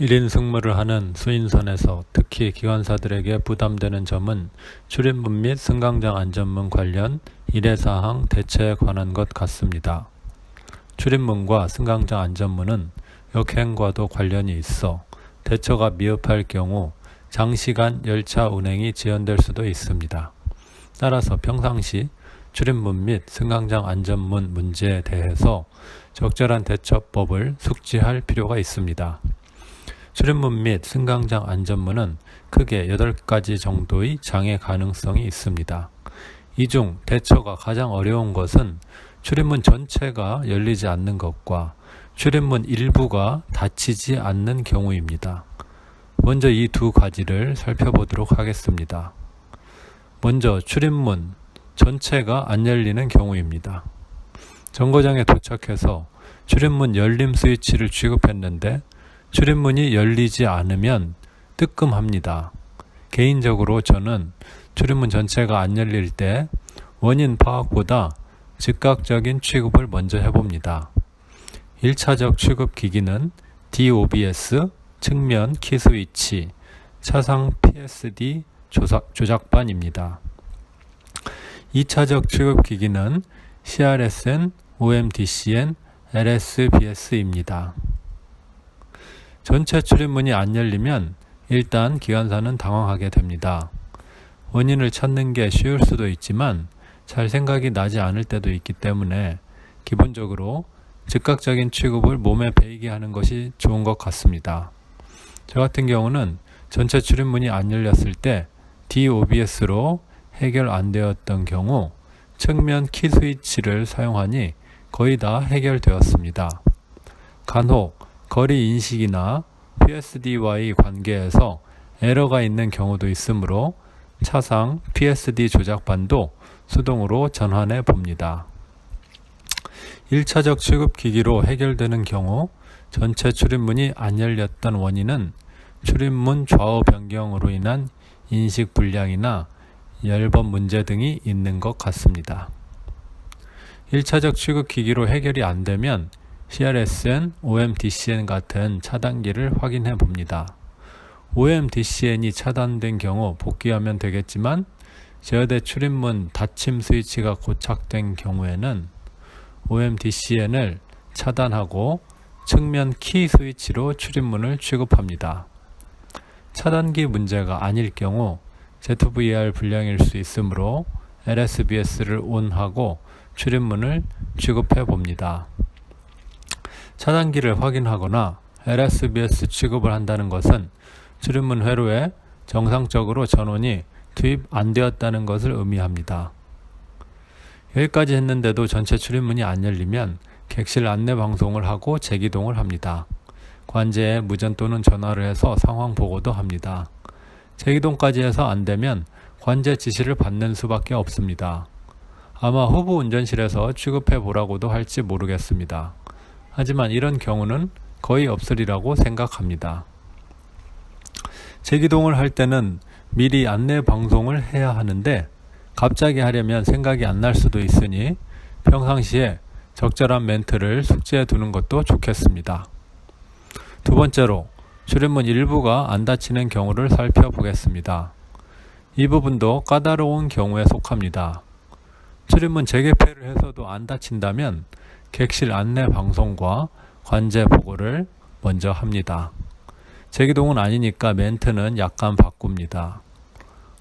1인 승무를 하는 수인선에서 특히 기관사들에게 부담되는 점은 출입문 및 승강장 안전문 관련 일회사항 대처에 관한 것 같습니다. 출입문과 승강장 안전문은 역행과도 관련이 있어 대처가 미흡할 경우 장시간 열차 운행이 지연될 수도 있습니다. 따라서 평상시 출입문 및 승강장 안전문 문제에 대해서 적절한 대처법을 숙지할 필요가 있습니다. 출입문 및 승강장 안전문은 크게 8가지 정도의 장애 가능성이 있습니다. 이 중 대처가 가장 어려운 것은 출입문 전체가 열리지 않는 것과 출입문 일부가 닫히지 않는 경우입니다. 먼저 이 두 가지를 살펴보도록 하겠습니다. 먼저 출입문 전체가 안 열리는 경우입니다. 정거장에 도착해서 출입문 열림 스위치를 취급했는데 출입문이 열리지 않으면 뜨끔합니다. 개인적으로 저는 출입문 전체가 안 열릴 때 원인 파악보다 즉각적인 취급을 먼저 해봅니다. 1차적 취급 기기는 DOBS, 측면 키 스위치, 차상 PSD 조작반입니다. 2차적 취급 기기는 CRSN, OMDCN, LSBS입니다. 전체 출입문이 안 열리면 일단 기관사는 당황하게 됩니다. 원인을 찾는 게 쉬울 수도 있지만 잘 생각이 나지 않을 때도 있기 때문에 기본적으로 즉각적인 취급을 몸에 배이게 하는 것이 좋은 것 같습니다. 저 같은 경우는 전체 출입문이 안 열렸을 때 DOBS로 해결 안 되었던 경우 측면 키 스위치를 사용하니 거의 다 해결되었습니다. 간혹 거리 인식이나 PSD와의 관계에서 에러가 있는 경우도 있으므로 차상 PSD 조작반도 수동으로 전환해 봅니다. 1차적 취급기기로 해결되는 경우 전체 출입문이 안 열렸던 원인은 출입문 좌우 변경으로 인한 인식 불량이나 열번 문제 등이 있는 것 같습니다. 1차적 취급기기로 해결이 안 되면 CRSN, OMDCN 같은 차단기를 확인해 봅니다. OMDCN이 차단된 경우 복귀하면 되겠지만 제어대 출입문 닫힘 스위치가 고착된 경우에는 OMDCN을 차단하고 측면 키 스위치로 출입문을 취급합니다. 차단기 문제가 아닐 경우 ZVR 불량일 수 있으므로 LSBS를 ON하고 출입문을 취급해 봅니다. 차단기를 확인하거나 LSBS 취급을 한다는 것은 출입문 회로에 정상적으로 전원이 투입 안 되었다는 것을 의미합니다. 여기까지 했는데도 전체 출입문이 안 열리면 객실 안내 방송을 하고 재기동을 합니다. 관제에 무전 또는 전화를 해서 상황 보고도 합니다. 재기동까지 해서 안 되면 관제 지시를 받는 수밖에 없습니다. 아마 후보 운전실에서 취급해 보라고도 할지 모르겠습니다. 하지만 이런 경우는 거의 없으리라고 생각합니다. 재기동을 할 때는 미리 안내 방송을 해야 하는데 갑자기 하려면 생각이 안 날 수도 있으니 평상시에 적절한 멘트를 숙지해 두는 것도 좋겠습니다. 두 번째로 출입문 일부가 안 닫히는 경우를 살펴보겠습니다. 이 부분도 까다로운 경우에 속합니다. 출입문 재개폐를 해서도 안 닫힌다면 객실 안내 방송과 관제 보고를 먼저 합니다. 재기동은 아니니까 멘트는 약간 바꿉니다.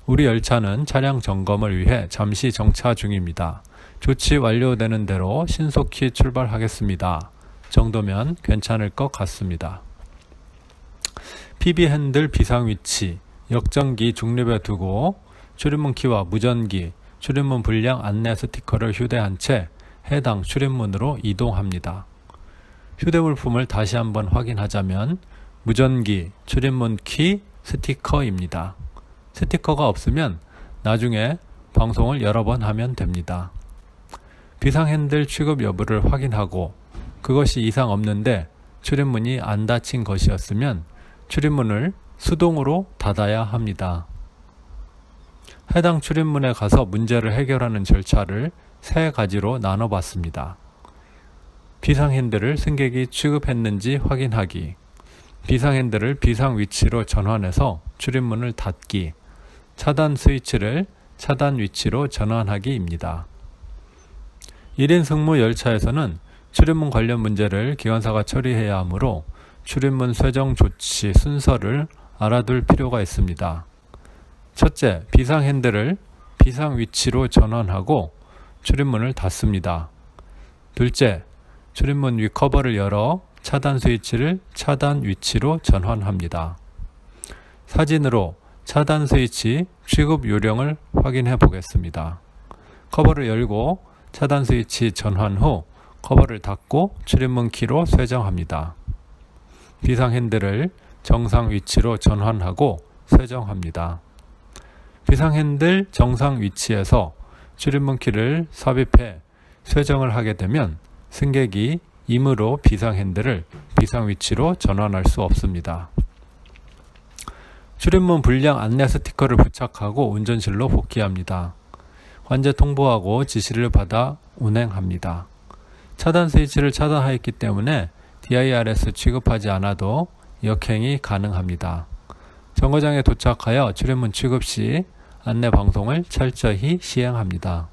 우리 열차는 차량 점검을 위해 잠시 정차 중입니다. 조치 완료되는 대로 신속히 출발하겠습니다. 정도면 괜찮을 것 같습니다. PB 핸들 비상 위치, 역전기 중립에 두고 출입문 키와 무전기, 출입문 불량 안내 스티커를 휴대한 채 해당 출입문으로 이동합니다. 휴대물품을 다시 한번 확인하자면 무전기, 출입문 키, 스티커입니다. 스티커가 없으면 나중에 방송을 여러 번 하면 됩니다. 비상 핸들 취급 여부를 확인하고 그것이 이상 없는데 출입문이 안 닫힌 것이었으면 출입문을 수동으로 닫아야 합니다. 해당 출입문에 가서 문제를 해결하는 절차를 3가지로 나눠봤습니다. 비상 핸들을 승객이 취급했는지 확인하기, 비상 핸들을 비상 위치로 전환해서 출입문을 닫기, 차단 스위치를 차단 위치로 전환하기입니다. 1인 승무 열차에서는 출입문 관련 문제를 기관사가 처리해야 하므로 출입문 쇄정 조치 순서를 알아둘 필요가 있습니다. 첫째, 비상 핸들을 비상 위치로 전환하고 출입문을 닫습니다. 둘째, 출입문 위 커버를 열어 차단 스위치를 차단 위치로 전환합니다. 사진으로 차단 스위치 취급 요령을 확인해 보겠습니다. 커버를 열고 차단 스위치 전환 후 커버를 닫고 출입문 키로 쇄정합니다. 비상 핸들을 정상 위치로 전환하고 쇄정합니다. 비상 핸들 정상 위치에서 출입문 키를 삽입해 쇄정을 하게 되면 승객이 임의로 비상 핸들을 비상 위치로 전환할 수 없습니다. 출입문 불량 안내 스티커를 부착하고 운전실로 복귀합니다. 관제 통보하고 지시를 받아 운행합니다. 차단 스위치를 차단하였기 때문에 DIRS 취급하지 않아도 역행이 가능합니다. 정거장에 도착하여 출입문 취급 시 안내 방송을 철저히 시행합니다.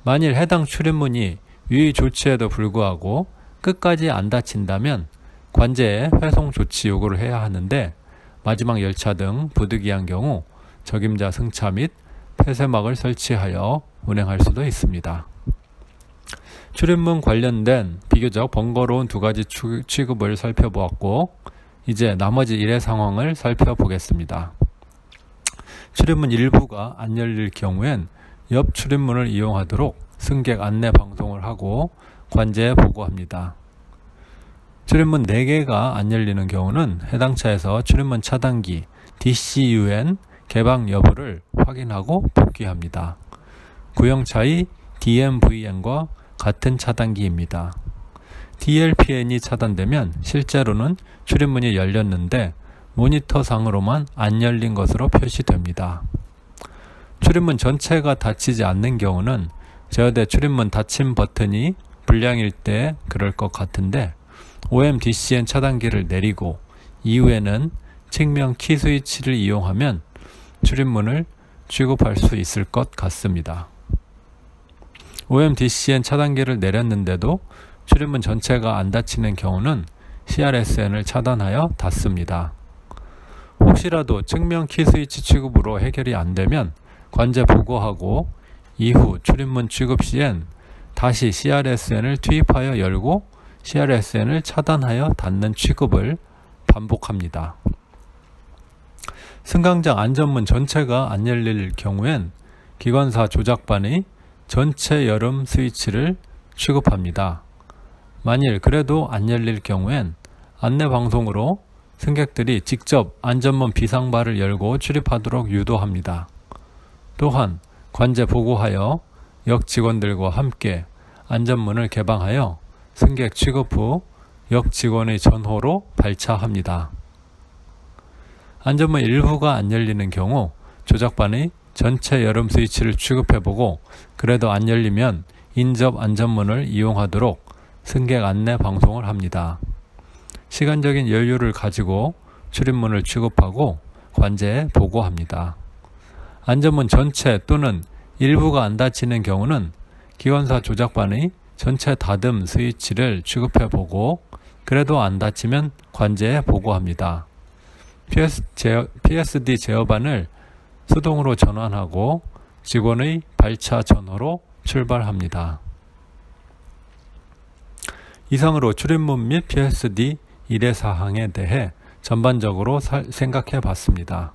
만일 해당 출입문이 유의 조치에도 불구하고 끝까지 안 닫힌다면 관제에 회송 조치 요구를 해야 하는데 마지막 열차 등 부득이한 경우 적임자 승차 및 폐쇄막을 설치하여 운행할 수도 있습니다. 출입문 관련된 비교적 번거로운 두 가지 취급을 살펴보았고 이제 나머지 일의 상황을 살펴보겠습니다. 출입문 일부가 안 열릴 경우엔 옆 출입문을 이용하도록 승객 안내 방송을 하고 관제에 보고합니다. 출입문 4개가 안 열리는 경우는 해당 차에서 출입문 차단기 DCUN 개방 여부를 확인하고 복귀합니다. 구형차의 DMVN과 같은 차단기입니다. DLPN이 차단되면 실제로는 출입문이 열렸는데 모니터상으로만 안 열린 것으로 표시됩니다. 출입문 전체가 닫히지 않는 경우는 제어대 출입문 닫힘 버튼이 불량일 때 그럴 것 같은데 OMDCN 차단기를 내리고 이후에는 측면 키 스위치를 이용하면 출입문을 취급할 수 있을 것 같습니다. OMDCN 차단기를 내렸는데도 출입문 전체가 안 닫히는 경우는 CRSN을 차단하여 닫습니다. 혹시라도 측면 키 스위치 취급으로 해결이 안 되면 관제 보고하고 이후 출입문 취급 시엔 다시 CRSN을 투입하여 열고 CRSN을 차단하여 닫는 취급을 반복합니다. 승강장 안전문 전체가 안 열릴 경우엔 기관사 조작반의 전체 여름 스위치를 취급합니다. 만일 그래도 안 열릴 경우엔 안내 방송으로 승객들이 직접 안전문 비상바를 열고 출입하도록 유도합니다. 또한 관제 보고하여 역 직원들과 함께 안전문을 개방하여 승객 취급 후 역 직원의 전호로 발차합니다. 안전문 일부가 안 열리는 경우 조작반의 전체 여름 스위치를 취급해보고 그래도 안 열리면 인접 안전문을 이용하도록 승객 안내 방송을 합니다. 시간적인 여유를 가지고 출입문을 취급하고 관제에 보고합니다. 안전문 전체 또는 일부가 안 닫히는 경우는 기관사 조작반의 전체 닫음 스위치를 취급해보고 그래도 안 닫히면 관제에 보고합니다. PSD 제어반을 수동으로 전환하고 직원의 발차 전호로 출발합니다. 이상으로 출입문 및 PSD 일회사항에 대해 전반적으로 생각해 봤습니다.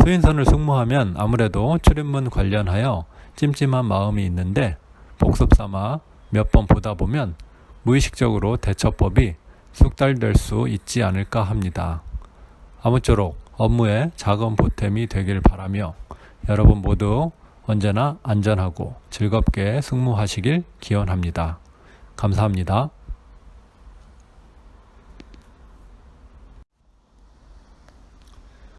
수인선을 승무하면 아무래도 출입문 관련하여 찜찜한 마음이 있는데 복습삼아 몇 번 보다 보면 무의식적으로 대처법이 숙달될 수 있지 않을까 합니다. 아무쪼록 업무에 작은 보탬이 되길 바라며 여러분 모두 언제나 안전하고 즐겁게 승무하시길 기원합니다. 감사합니다.